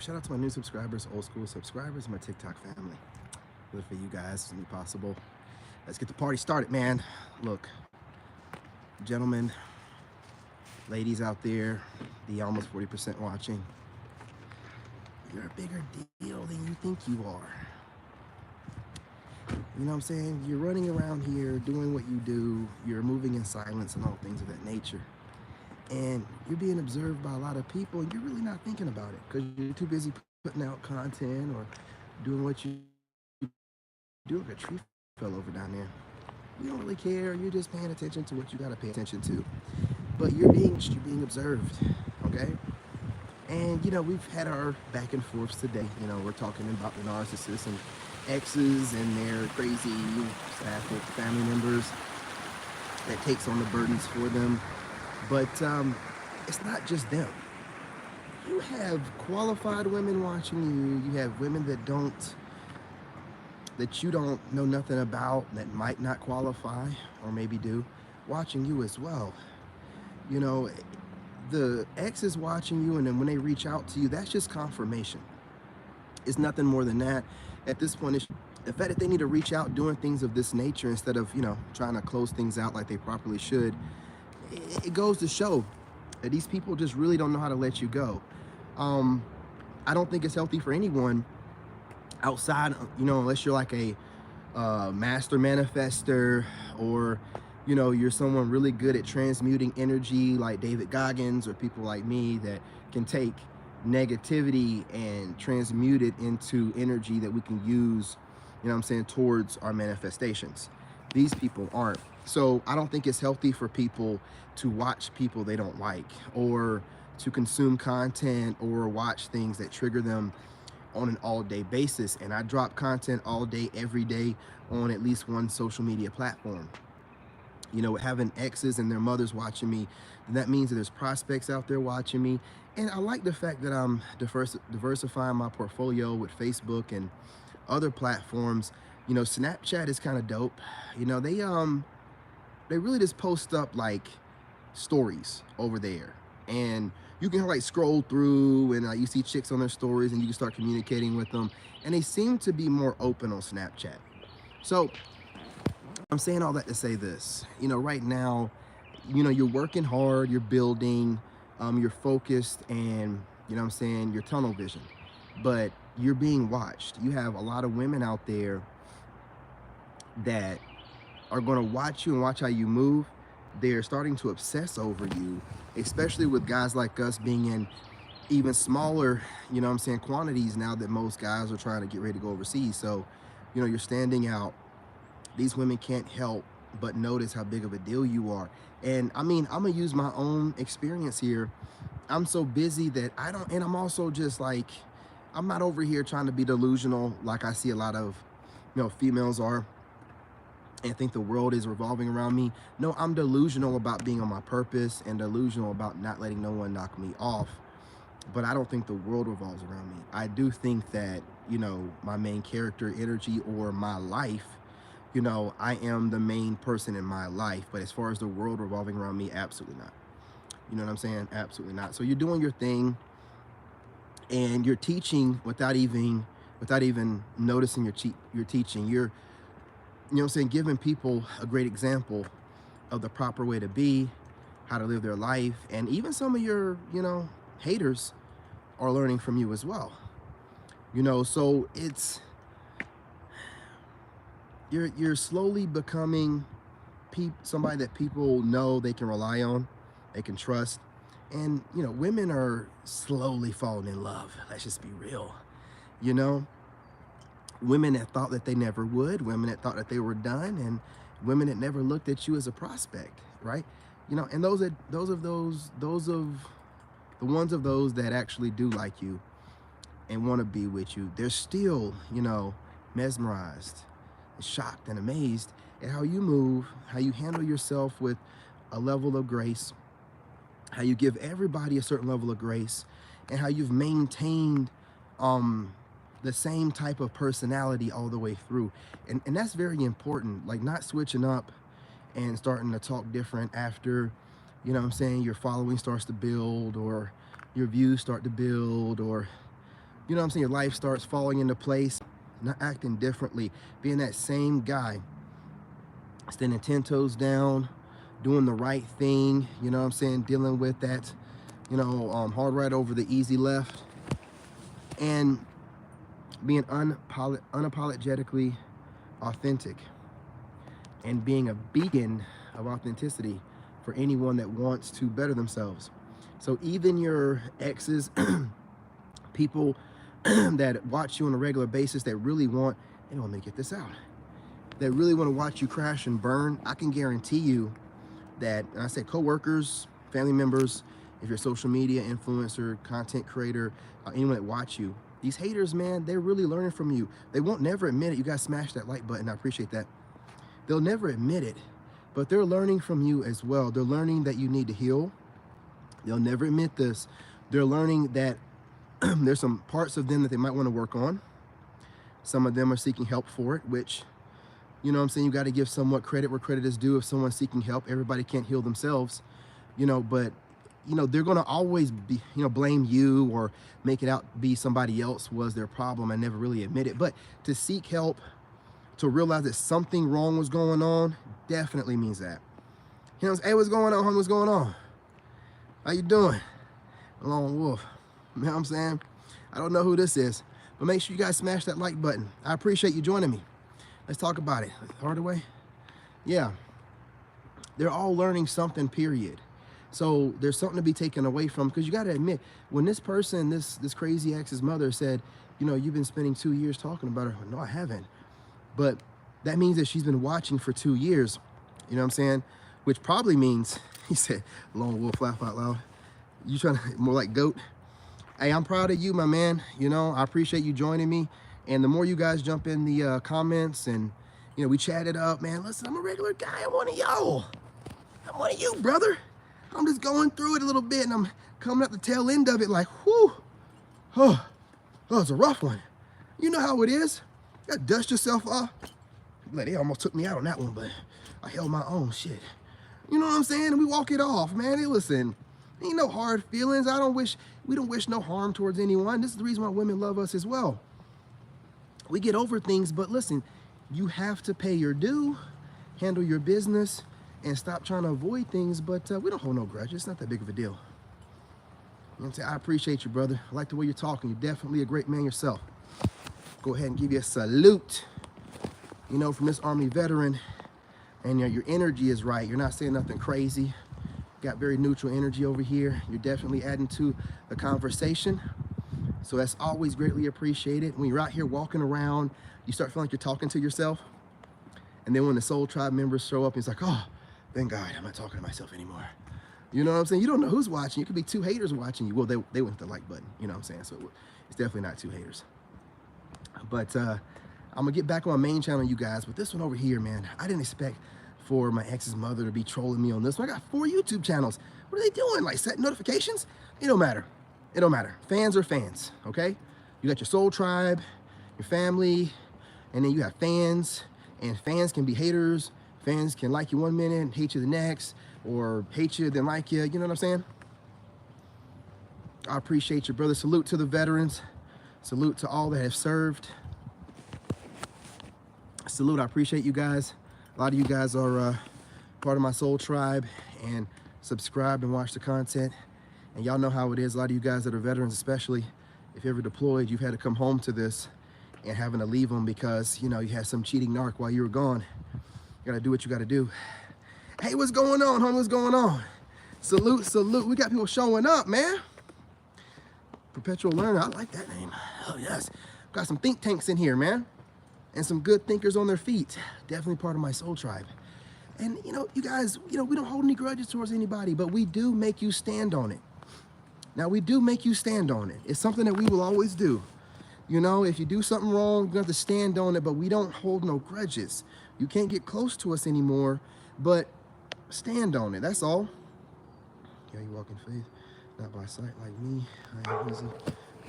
Shout out to my new subscribers, old school subscribers, my TikTok family. Live for you guys as much possible. Let's get the party started, man. Look, gentlemen, ladies out there, the almost 40% watching, you're a bigger deal than you think you are. You know what I'm saying? You're running around here doing what you do, you're moving in silence and all things of that nature. And you're being observed by a lot of people, and you're really not thinking about it because you're too busy putting out content or doing what you do. Like a tree fell over down there. You don't really care. You're just paying attention to what you gotta pay attention to. But you're being observed, okay? And we've had our back and forths today. We're talking about the narcissists and exes and their crazy staff family members that takes on the burdens for them. But it's not just them. You have qualified women watching you. You have women that you don't know nothing about, that might not qualify or maybe do, watching you as well. The ex is watching you, and then when they reach out to you, that's just confirmation. It's nothing more than that. At this point, it's the fact that they need to reach out doing things of this nature instead of, trying to close things out like they properly should. It goes to show that these people just really don't know how to let you go. I don't think it's healthy for anyone outside, unless you're like a master manifester, or you're someone really good at transmuting energy like David Goggins, or people like me that can take negativity and transmute it into energy that we can use, towards our manifestations. These people aren't. So I don't think it's healthy for people to watch people they don't like, or to consume content or watch things that trigger them on an all-day basis. And I drop content all day, every day, on at least one social media platform. Having exes and their mothers watching me, then that means that there's prospects out there watching me. And I like the fact that I'm diversifying my portfolio with Facebook and other platforms. Snapchat is kind of dope. They really just post up like stories over there, and you can like scroll through, and you see chicks on their stories, and you can start communicating with them, and they seem to be more open on Snapchat. So I'm saying all that to say this. Right now, you're working hard, you're building, you're focused, and you're tunnel vision, but you're being watched. You have a lot of women out there that are going to watch you and watch how you move. They're starting to obsess over you, especially with guys like us being in even smaller, quantities now that most guys are trying to get ready to go overseas. So, you're standing out. These women can't help but notice how big of a deal you are. And I mean, I'm gonna use my own experience here. I'm so busy that I don't, and I'm also just like, I'm not over here trying to be delusional like I see a lot of, females are, and think the world is revolving around me. No, I'm delusional about being on my purpose and delusional about not letting no one knock me off. But I don't think the world revolves around me. I do think that, my main character energy, or my life, I am the main person in my life. But as far as the world revolving around me, absolutely not. You know what I'm saying? Absolutely not. So you're doing your thing, and you're teaching without even noticing you're teaching. You're, giving people a great example of the proper way to be, how to live their life. And even some of your, haters are learning from you as well. So it's, you're slowly becoming somebody that people know they can rely on, they can trust. And, women are slowly falling in love. Let's just be real. You know, Women that thought that they never would, women that thought that they were done, and women that never looked at you as a prospect, right? And the ones of those that actually do like you and want to be with you, they're still, mesmerized, shocked, and amazed at how you move, how you handle yourself with a level of grace, how you give everybody a certain level of grace, and how you've maintained the same type of personality all the way through. And that's very important, like not switching up and starting to talk different after, your following starts to build, or your views start to build, or you know what I'm saying, your life starts falling into place, not acting differently, being that same guy, standing 10 toes down, doing the right thing, you know what I'm saying, dealing with that, you know, hard right over the easy left, and being unapologetically authentic, and being a beacon of authenticity for anyone that wants to better themselves. So even your exes, people that watch you on a regular basis that really want, they don't want me to get this out, that really want to watch you crash and burn, I can guarantee you that, and I say coworkers, family members, if you're a social media influencer, content creator, anyone that watch you, these haters, man, they're really learning from you. They won't never admit it. You guys smash that like button. I appreciate that. They'll never admit it, but they're learning from you as well. They're learning that you need to heal. They'll never admit this. They're learning that there's some parts of them that they might want to work on. Some of them are seeking help for it, which, you know what I'm saying, you got to give somewhat credit where credit is due. If someone's seeking help, everybody can't heal themselves, you know, but, you know, they're going to always be, you know, blame you or make it out be somebody else was their problem and never really admit it. But to seek help, to realize that something wrong was going on, definitely means that. You know, hey, what's going on, homie? What's going on? How you doing? Lone Wolf. You know what I'm saying? I don't know who this is, but make sure you guys smash that like button. I appreciate you joining me. Let's talk about it. Harder way? Yeah. They're all learning something, period. So there's something to be taken away from, because you got to admit, when this person, this crazy ex's mother said, you know, you've been spending 2 years talking about her. No, I haven't. But that means that she's been watching for 2 years. You know what I'm saying? Which probably means, he said, Lone Wolf, laugh out loud. You trying to, more like goat? Hey, I'm proud of you, my man. You know, I appreciate you joining me. And the more you guys jump in the comments and, you know, we chat it up, man. Listen, I'm a regular guy. I'm one of y'all. I'm one of you, brother. I'm just going through it a little bit, and I'm coming at the tail end of it like, whew. Oh, it's a rough one. You know how it is. You gotta dust yourself off. They almost took me out on that one, but I held my own shit. You know what I'm saying? And we walk it off, man. Hey, listen, ain't no hard feelings. We don't wish no harm towards anyone. This is the reason why women love us as well. We get over things, but listen, you have to pay your due, handle your business, and stop trying to avoid things. But we don't hold no grudges. It's not that big of a deal. You know what I'm saying? I appreciate you, brother. I like the way you're talking. You're definitely a great man yourself. Go ahead and give you a salute, you know, from this Army veteran. And your energy is right. You're not saying nothing crazy. Got very neutral energy over here. You're definitely adding to the conversation. So that's always greatly appreciated. When you're out here walking around, you start feeling like you're talking to yourself. And then when the Soul Tribe members show up, it's like, oh, thank God, I'm not talking to myself anymore. You know what I'm saying? You don't know who's watching. It could be 2 haters watching you. Well, they went to the like button. You know what I'm saying? So it's definitely not 2 haters. But I'm going to get back on my main channel, you guys. But this one over here, man, I didn't expect for my ex's mother to be trolling me on this one. I got 4 YouTube channels. What are they doing? Like setting notifications? It don't matter. It don't matter. Fans are fans, okay? You got your Soul Tribe, your family, and then you have fans. And fans can be haters. Fans can like you one minute and hate you the next, or hate you then like you. You know what I'm saying? I appreciate you, brother. Salute to the veterans. Salute to all that have served. Salute. I appreciate you guys. A lot of you guys are part of my Soul Tribe and subscribe and watch the content. And y'all know how it is. A lot of you guys that are veterans, especially if you're ever deployed, you've had to come home to this and having to leave them because, you know, you had some cheating narc while you were gone. You gotta do what you gotta do. Hey, what's going on, homie? What's going on? Salute, salute. We got people showing up, man. Perpetual learner. I like that name. Oh, yes. Got some think tanks in here, man. And some good thinkers on their feet. Definitely part of my Soul Tribe. And, you know, you guys, you know, we don't hold any grudges towards anybody, but we do make you stand on it. Now, we do make you stand on it. It's something that we will always do. You know, if you do something wrong, you have to stand on it, but we don't hold no grudges. You can't get close to us anymore, but stand on it. That's all. Yeah, you walk in faith, not by sight like me. I am easy.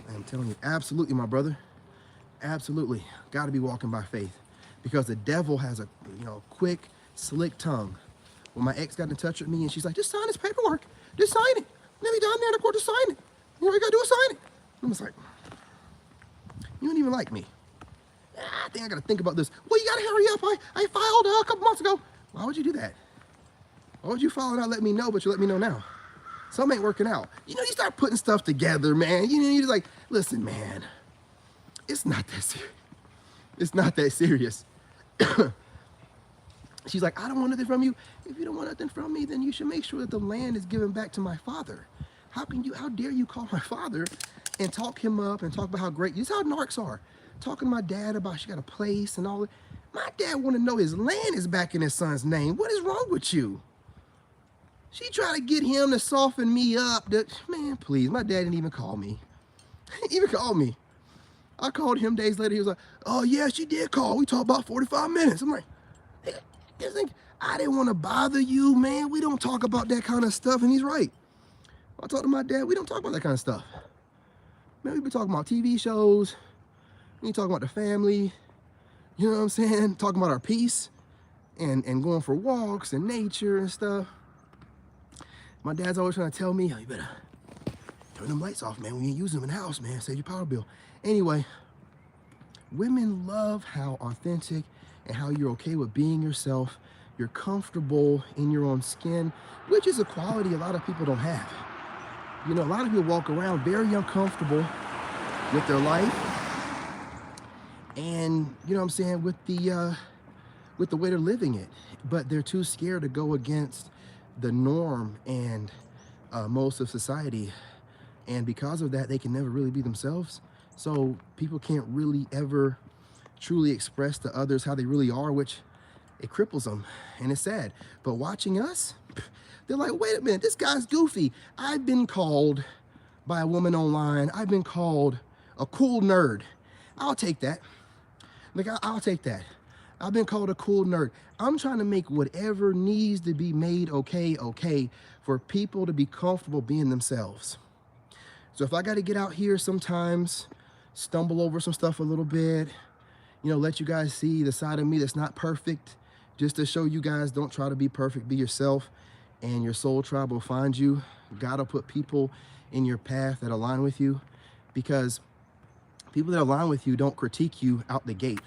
I am telling you, absolutely, my brother. Absolutely. Got to be walking by faith, because the devil has a, you know, quick, slick tongue. When my ex got in touch with me and she's like, just sign this paperwork. Just sign it. Let me down there in the court to sign it. You know, you got to do is sign it. I'm just like, You don't even like me. I think I gotta think about this. Well, you gotta hurry up. I filed a couple months ago. Why would you do that? Why would you file and not let me know, but you let me know now? Something ain't working out. You know, you start putting stuff together, man. You know, you're just like, listen, man, it's not that serious. It's not that serious. She's like, I don't want nothing from you. If you don't want nothing from me, then you should make sure that the land is given back to my father. How dare you call my father and talk him up and talk about how great, this is how narcs are. Talking to my dad about she got a place and all that. My dad want to know his land is back in his son's name. What is wrong with you? She tried to get him to soften me up. Man, please, my dad didn't even call me. He didn't even call me. I called him days later. He was like, oh yeah, she did call. We talked about 45 minutes. I'm like, I didn't want to bother you, man. We don't talk about that kind of stuff. And he's right. I talked to my dad, we don't talk about that kind of stuff. Man, we've been talking about TV shows. We ain't talking about the family. You know what I'm saying? Talking about our peace and going for walks and nature and stuff. My dad's always trying to tell me, oh, you better turn them lights off, man. We ain't using them in the house, man. Save your power bill. Anyway, women love how authentic and how you're okay with being yourself. You're comfortable in your own skin, which is a quality a lot of people don't have. You know, a lot of people walk around very uncomfortable with their life and, you know what I'm saying, with the way they're living it. But they're too scared to go against the norm and most of society. And because of that, they can never really be themselves. So people can't really ever truly express to others how they really are, which it cripples them and it's sad. But watching us, they're like, wait a minute, this guy's goofy. I've been called by a woman online. I've been called a cool nerd. I'll take that. Like, I'll take that. I've been called a cool nerd. I'm trying to make whatever needs to be made okay for people to be comfortable being themselves. So if I got to get out here sometimes, stumble over some stuff a little bit, you know, let you guys see the side of me that's not perfect, just to show you guys don't try to be perfect, be yourself, and your soul tribe will find you. God will put people in your path that align with you, because people that align with you don't critique you out the gate.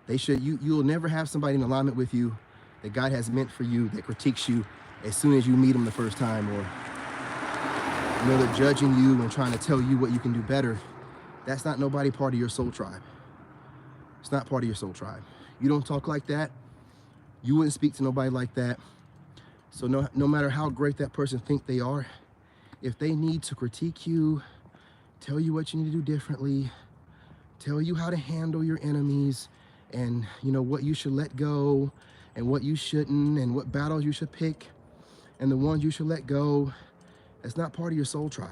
They should. You'll never have somebody in alignment with you that God has meant for you that critiques you as soon as you meet them the first time, or you know, they're judging you and trying to tell you what you can do better. That's not nobody part of your soul tribe. It's not part of your soul tribe. You don't talk like that. You wouldn't speak to nobody like that. So no matter how great that person think they are, if they need to critique you, tell you what you need to do differently, tell you how to handle your enemies, and you know what you should let go and what you shouldn't, and what battles you should pick and the ones you should let go, that's not part of your soul tribe.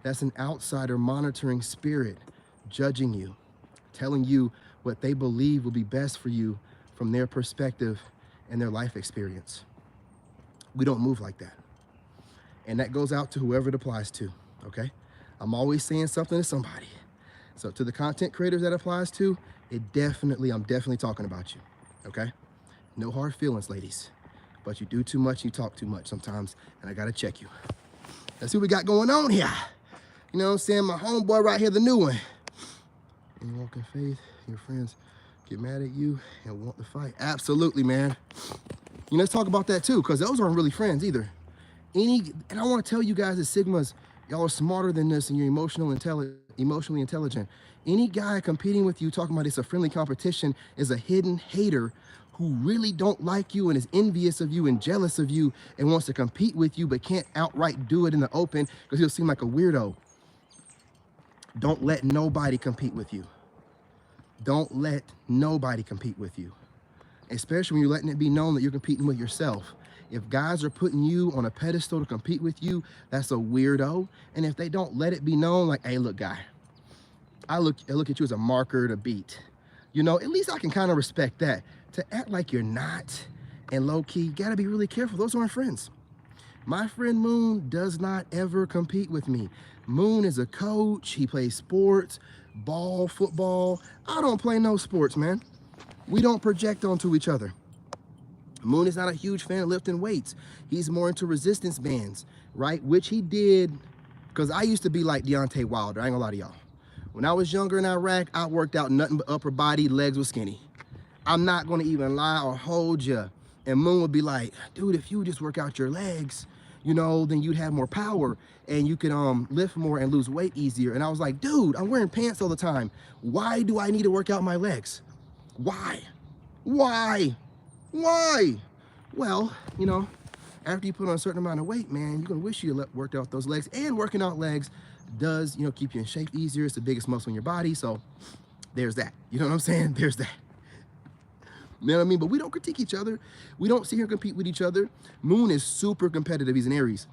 That's an outsider monitoring spirit, judging you, telling you what they believe will be best for you from their perspective and their life experience. We don't move like that. And that goes out to whoever it applies to, okay? I'm always saying something to somebody. So to the content creators that applies to, I'm definitely talking about you, okay? No hard feelings, ladies. But you do too much, you talk too much sometimes, and I gotta check you. Let's see what we got going on here. You know what I'm saying? My homeboy right here, the new one. And you walk in faith, your friends get mad at you and want to fight. Absolutely, man. You know, let's talk about that too, because those aren't really friends either. And I want to tell you guys that Sigmas, y'all are smarter than this and you're emotionally intelligent. Any guy competing with you talking about it's a friendly competition is a hidden hater who really don't like you and is envious of you and jealous of you and wants to compete with you but can't outright do it in the open because he'll seem like a weirdo. Don't let nobody compete with you. Don't let nobody compete with you, especially when you're letting it be known that you're competing with yourself. If guys are putting you on a pedestal to compete with you, that's a weirdo. And if they don't let it be known, like, hey, look, guy, I look at you as a marker to beat. You know, at least I can kind of respect that. To act like you're not and low-key, you gotta be really careful. Those aren't friends. My friend Moon does not ever compete with me. Moon is a coach. He plays sports, ball, football. I don't play no sports, man. We don't project onto each other. Moon is not a huge fan of lifting weights. He's more into resistance bands, right? Which he did, because I used to be like Deontay Wilder. I ain't gonna lie to y'all. When I was younger in Iraq, I worked out nothing but upper body, legs were skinny. I'm not gonna even lie or hold you. And Moon would be like, dude, if you would just work out your legs, you know, then you'd have more power and you could lift more and lose weight easier. And I was like, dude, I'm wearing pants all the time. Why do I need to work out my legs? Why? Why? Why? Well, you know, after you put on a certain amount of weight, man, you're gonna wish you worked out those legs. And working out legs does, you know, keep you in shape easier. It's the biggest muscle in your body. So there's that. You know what I'm saying? There's that. You know what I mean? But we don't critique each other. We don't sit here and compete with each other. Moon is super competitive. He's an Aries.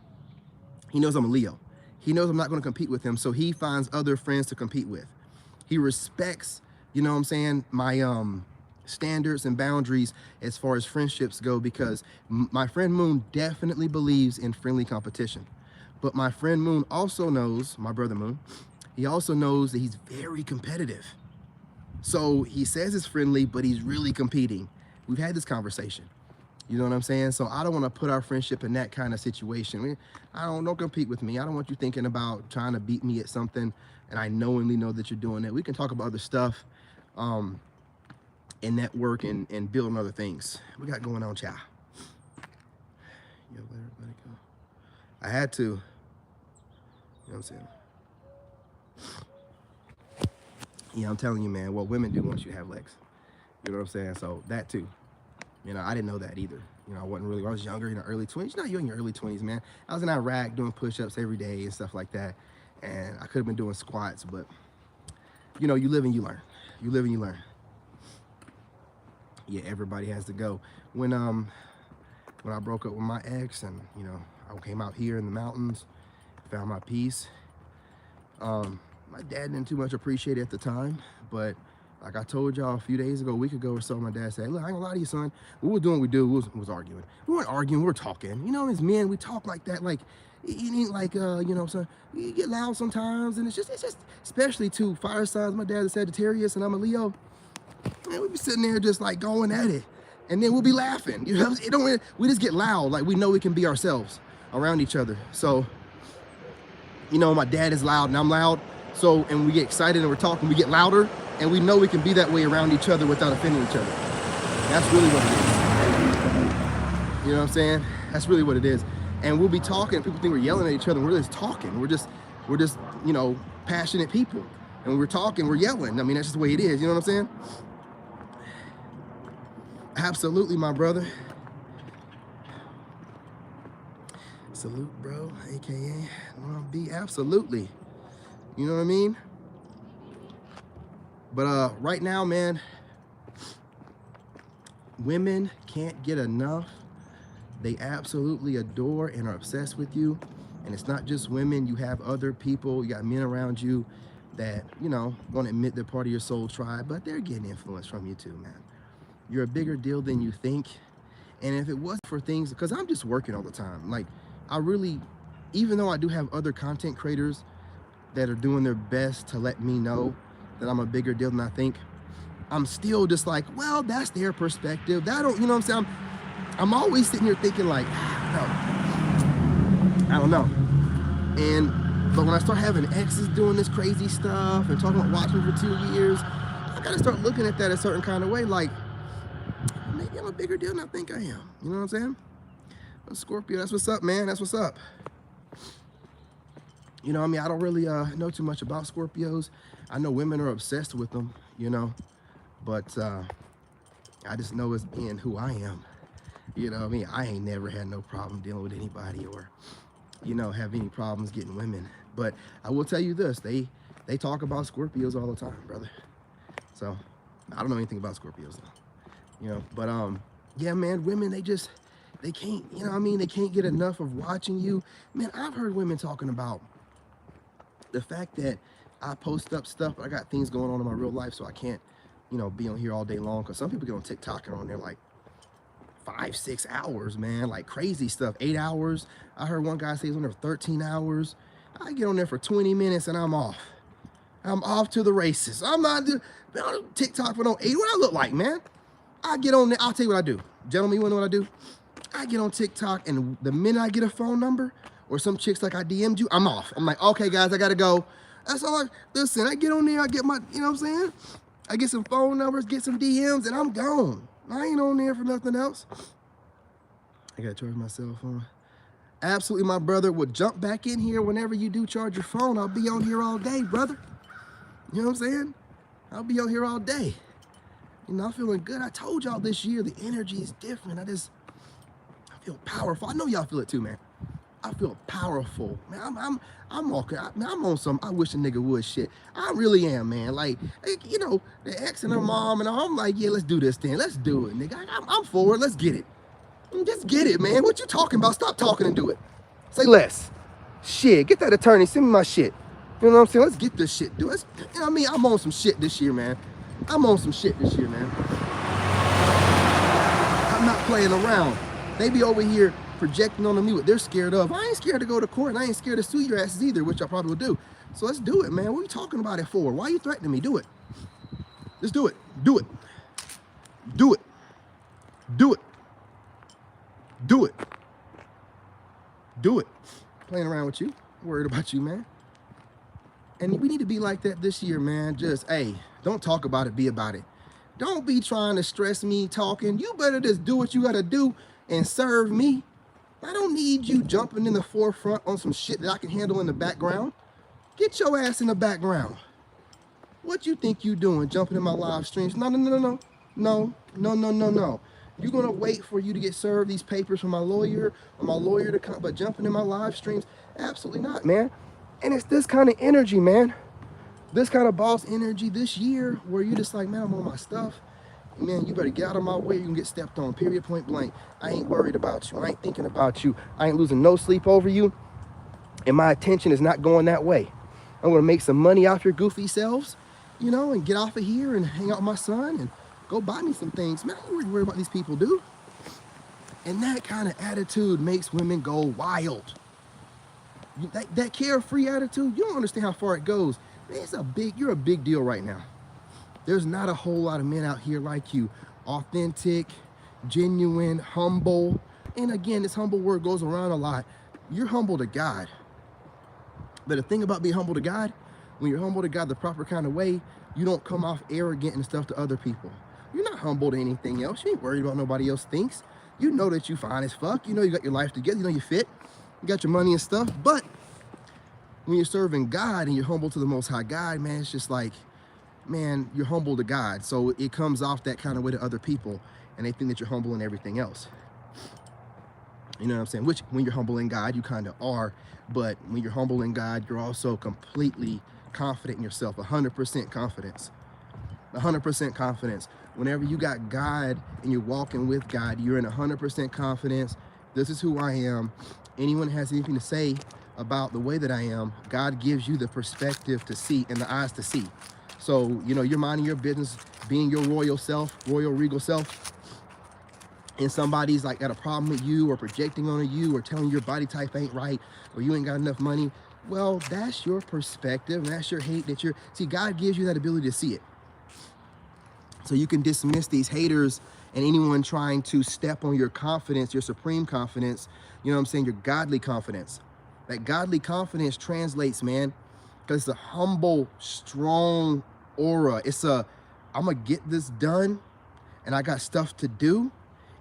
He knows I'm a Leo. He knows I'm not going to compete with him, so he finds other friends to compete with. He respects, you know what I'm saying, my standards and boundaries as far as friendships go, because my friend Moon definitely believes in friendly competition. But my friend Moon also knows, my brother Moon, he also knows that he's very competitive. So he says it's friendly, but he's really competing. We've had this conversation. You know what I'm saying? So I don't want to put our friendship in that kind of situation. Don't compete with me. I don't want you thinking about trying to beat me at something, and I knowingly know that you're doing it. We can talk about other stuff and network and build on other things. We got going on, child. Yo, let everybody go. I had to. You know what I'm saying? Yeah, I'm telling you, man, what women do once you have legs. You know what I'm saying? So that too. You know, I didn't know that either. You know, I wasn't really, when I was younger, in the early 20s. You know, you're in your early 20s, man. I was in Iraq doing push-ups every day and stuff like that. And I could have been doing squats, but, you know, you live and you learn. You live and you learn. Yeah, everybody has to go. When I broke up with my ex and, you know, I came out here in the mountains, found my peace. My dad didn't too much appreciate it at the time, but like I told y'all a few days ago, a week ago or so, my dad said, look, I ain't gonna lie to you, son. We were doing what we do, we was arguing. We weren't arguing, we were talking. You know, as men, we talk like that, like, it ain't like, you know, son, you get loud sometimes, and it's just, especially to fire signs. My dad's a Sagittarius and I'm a Leo. Man, we be sitting there just like going at it, and then we'll be laughing. You know, we just get loud, like we know we can be ourselves around each other. So, you know, my dad is loud and I'm loud. So, and we get excited and we're talking, we get louder, and we know we can be that way around each other without offending each other. That's really what it is. You know what I'm saying? That's really what it is. And we'll be talking, people think we're yelling at each other, and we're just talking. We're just, you know, passionate people. And when we're talking, we're yelling. I mean, that's just the way it is, you know what I'm saying? Absolutely, my brother. Salute, bro, AKA B, absolutely. You know what I mean? But right now, man, women can't get enough. They absolutely adore and are obsessed with you. And it's not just women. You have other people. You got men around you that, you know, want to admit they're part of your soul tribe, but they're getting influence from you too, man. You're a bigger deal than you think. And if it wasn't for things, because I'm just working all the time. Like, I really, even though I do have other content creators that are doing their best to let me know that I'm a bigger deal than I think, I'm still just like, well, that's their perspective. That don't, you know what I'm saying? I'm always sitting here thinking like, I don't know. But when I start having exes doing this crazy stuff and talking about watching for 2 years, I gotta start looking at that a certain kind of way. Like, maybe I'm a bigger deal than I think I am. You know what I'm saying? But Scorpio, that's what's up, man. That's what's up. You know, I mean, I don't really know too much about Scorpios. I know women are obsessed with them, you know, but I just know as being who I am. You know what I mean? I ain't never had no problem dealing with anybody or, you know, have any problems getting women. But I will tell you this, they talk about Scorpios all the time, brother. So I don't know anything about Scorpios though, you know, but yeah, man, women, they can't, you know what I mean? They can't get enough of watching you. Man, I've heard women talking about the fact that I post up stuff, but I got things going on in my real life, so I can't, you know, be on here all day long. Because some people get on TikTok and are on there like 5-6 hours, man, like crazy stuff. 8 hours. I heard one guy say he's on there 13 hours. I get on there for 20 minutes and I'm off. I'm off to the races. I'm not doing TikTok for no 8. What I look like, man? I get on there. I'll tell you what I do. Gentlemen, you wanna know what I do? I get on TikTok, and the minute I get a phone number or some chicks like I DM'd you, I'm off. I'm like, okay, guys, I gotta go. That's all listen, I get on there, I get my, you know what I'm saying? I get some phone numbers, get some DMs, and I'm gone. I ain't on there for nothing else. I gotta charge my cell phone. Absolutely, my brother would jump back in here whenever you do charge your phone. I'll be on here all day, brother. You know what I'm saying? I'll be on here all day. You know, I'm feeling good. I told y'all this year the energy is different. I feel powerful. I know y'all feel it too, man. I feel powerful, man. I'm walking. Man, I'm on some. I wish a nigga would shit. I really am, man. Like you know, the ex and her mom, and I'm like, yeah, let's do this thing. Let's do it, nigga. I'm for it. Let's get it. Just get it, man. What you talking about? Stop talking and do it. Say less. Shit, get that attorney. Send me my shit. You know what I'm saying? Let's get this shit. Do it. You know what I mean? I'm on some shit this year, man. I'm on some shit this year, man. I'm not playing around. They be over here projecting on me what they're scared of. I ain't scared to go to court, and I ain't scared to sue your asses either, which I probably will do. So let's do it, man. What are you talking about it for? Why are you threatening me? Do it. Let's do it. Do it. Do it. Do it. Do it. Do it. Playing around with you. Worried about you, man. And we need to be like that this year, man. Just, hey, don't talk about it, be about it. Don't be trying to stress me talking. You better just do what you gotta do and serve me. I don't need you jumping in the forefront on some shit that I can handle in the background. Get your ass in the background. What you think you doing, jumping in my live streams? No, no, no, no, no. No, no, no, no, no. You're gonna wait for you to get served these papers from my lawyer or my lawyer to come, but jumping in my live streams? Absolutely not, man. And it's this kind of energy, man. This kind of boss energy this year where you're just like, man, I'm on my stuff. Man, you better get out of my way. You can get stepped on, period, point blank. I ain't worried about you. I ain't thinking about you. I ain't losing no sleep over you. And my attention is not going that way. I'm gonna make some money off your goofy selves, you know, and get off of here and hang out with my son and go buy me some things. Man, I ain't really worried about these people, dude. And that kind of attitude makes women go wild. That carefree attitude, you don't understand how far it goes. Man, you're a big deal right now. There's not a whole lot of men out here like you. Authentic, genuine, humble. And again, this humble word goes around a lot. You're humble to God. But the thing about being humble to God, when you're humble to God the proper kind of way, you don't come off arrogant and stuff to other people. You're not humble to anything else. You ain't worried about nobody else thinks. You know that you fine as fuck. You know you got your life together. You know you fit. You got your money and stuff. But when you're serving God and you're humble to the Most High God, man, it's just like, man, you're humble to God. So it comes off that kind of way to other people, and they think that you're humble in everything else. You know what I'm saying? Which, when you're humble in God, you kind of are. But when you're humble in God, you're also completely confident in yourself, 100% confidence. 100% confidence. Whenever you got God and you're walking with God, you're in 100% confidence. This is who I am. Anyone has anything to say about the way that I am, God gives you the perspective to see and the eyes to see. So, you know, you're minding your business, being your royal self, royal regal self, and somebody's like got a problem with you or projecting on you or telling your body type ain't right or you ain't got enough money. Well, that's your perspective. That's your hate that see, God gives you that ability to see it. So you can dismiss these haters and anyone trying to step on your confidence, your supreme confidence, you know what I'm saying, your godly confidence. That godly confidence translates, man, because it's a humble, strong aura. It's I'm gonna get this done and I got stuff to do.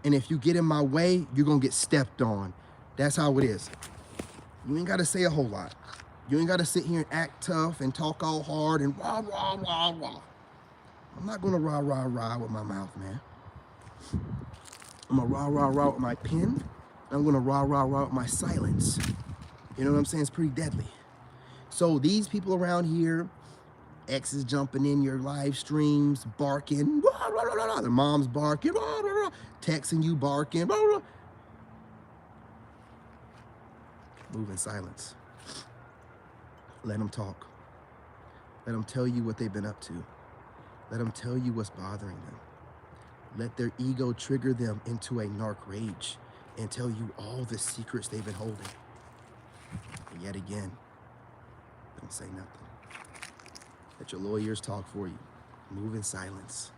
And if you get in my way, you're gonna get stepped on. That's how it is. You ain't gotta say a whole lot. You ain't gotta sit here and act tough and talk all hard and rah, rah, rah, rah. I'm not gonna rah, rah, rah with my mouth, man. I'm gonna rah, rah, rah with my pen. I'm gonna rah, rah, rah with my silence. You know what I'm saying? It's pretty deadly. So these people around here, exes jumping in your live streams, barking, rah, rah, rah, rah, their mom's barking, rah, rah, rah, texting you, barking, rah, rah. Move in silence. Let them talk. Let them tell you what they've been up to. Let them tell you what's bothering them. Let their ego trigger them into a narc rage and tell you all the secrets they've been holding. And yet again, don't say nothing. Let your lawyers talk for you. Move in silence.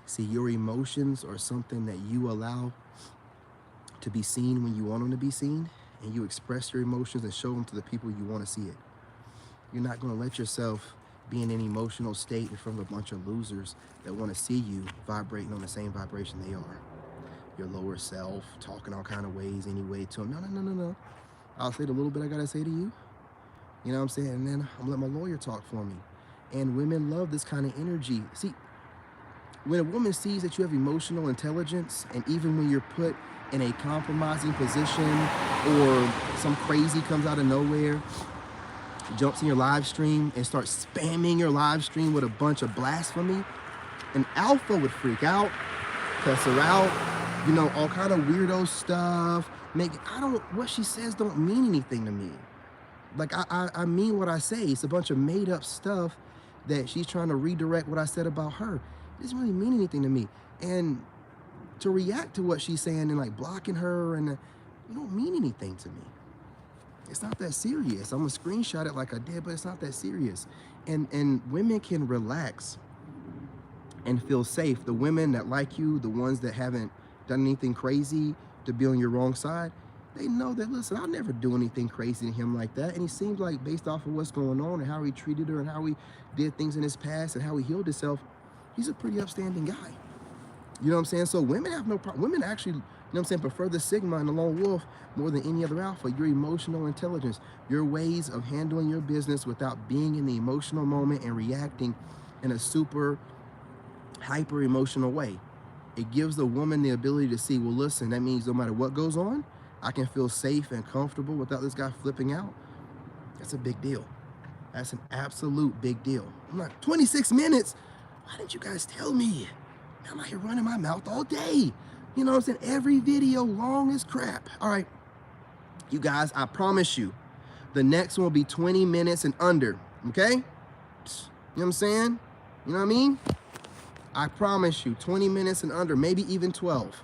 See, your emotions are something that you allow to be seen when you want them to be seen, and you express your emotions and show them to the people you want to see it. You're not going to let yourself be in an emotional state in front of a bunch of losers that want to see you vibrating on the same vibration they are. Your lower self, talking all kind of ways anyway to them. No, no, no, no, no. I'll say the little bit I got to say to you. You know what I'm saying? And then I'm going to let my lawyer talk for me. And women love this kind of energy. See, when a woman sees that you have emotional intelligence, and even when you're put in a compromising position or some crazy comes out of nowhere, jumps in your live stream and starts spamming your live stream with a bunch of blasphemy, an alpha would freak out, cuss her out, you know, all kind of weirdo stuff. What she says don't mean anything to me. Like, I mean what I say. It's a bunch of made up stuff that she's trying to redirect what I said about her. It doesn't really mean anything to me. And to react to what she's saying and like blocking her, and it don't mean anything to me. It's not that serious. I'm gonna screenshot it like I did, but it's not that serious. And women can relax and feel safe. The women that like you, the ones that haven't done anything crazy to be on your wrong side, they know that, listen, I'll never do anything crazy to him like that. And he seems like, based off of what's going on and how he treated her and how he did things in his past and how he healed himself, he's a pretty upstanding guy. You know what I'm saying? So women have no problem. Women actually, you know what I'm saying, prefer the Sigma and the lone wolf more than any other alpha. Your emotional intelligence, your ways of handling your business without being in the emotional moment and reacting in a super hyper emotional way. It gives the woman the ability to see, well, listen, that means no matter what goes on, I can feel safe and comfortable without this guy flipping out. That's a big deal. That's an absolute big deal. I'm like, 26 minutes? Why didn't you guys tell me? I'm out here running my mouth all day. You know what I'm saying? Every video long as crap. All right, you guys, I promise you, the next one will be 20 minutes and under, okay? You know what I'm saying? You know what I mean? I promise you, 20 minutes and under, maybe even 12.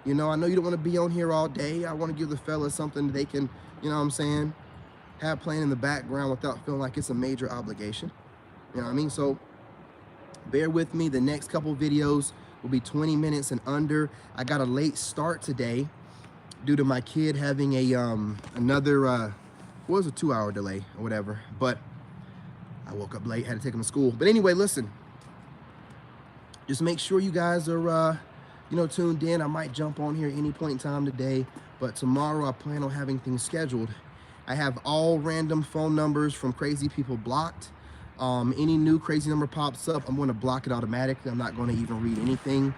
You know, I know you don't want to be on here all day. I want to give the fellas something they can, you know what I'm saying, have playing in the background without feeling like it's a major obligation. You know what I mean? So bear with me. The next couple videos will be 20 minutes and under. I got a late start today due to my kid having a another what was a 2-hour delay or whatever. But I woke up late, had to take him to school. But anyway, listen, just make sure you guys are you know, tuned in. I might jump on here at any point in time today, but tomorrow I plan on having things scheduled. I have all random phone numbers from crazy people blocked. Any new crazy number pops up, I'm going to block it automatically. I'm not going to even read anything.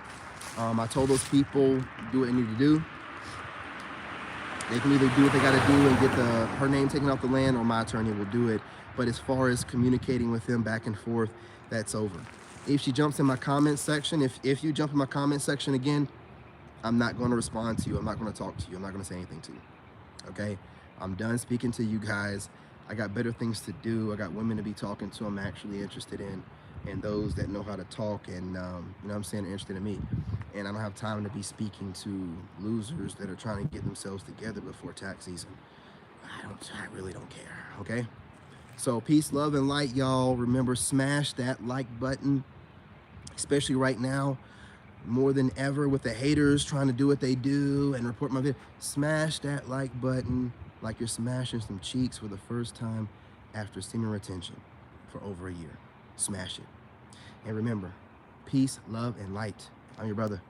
I told those people, do what they need to do. They can either do what they got to do and get her name taken off the land, or my attorney will do it. But as far as communicating with them back and forth, that's over. If she jumps in my comment section, if you jump in my comment section again, I'm not going to respond to you. I'm not going to talk to you. I'm not going to say anything to you. Okay? I'm done speaking to you guys. I got better things to do. I got women to be talking to I'm actually interested in, and those that know how to talk and, you know what I'm saying, are interested in me. And I don't have time to be speaking to losers that are trying to get themselves together before tax season. I really don't care, okay? So peace, love, and light, y'all. Remember, smash that like button, especially right now, more than ever with the haters trying to do what they do and report my video. Smash that like button like you're smashing some cheeks for the first time after semen retention for over a year. Smash it. And remember, peace, love, and light. I'm your brother.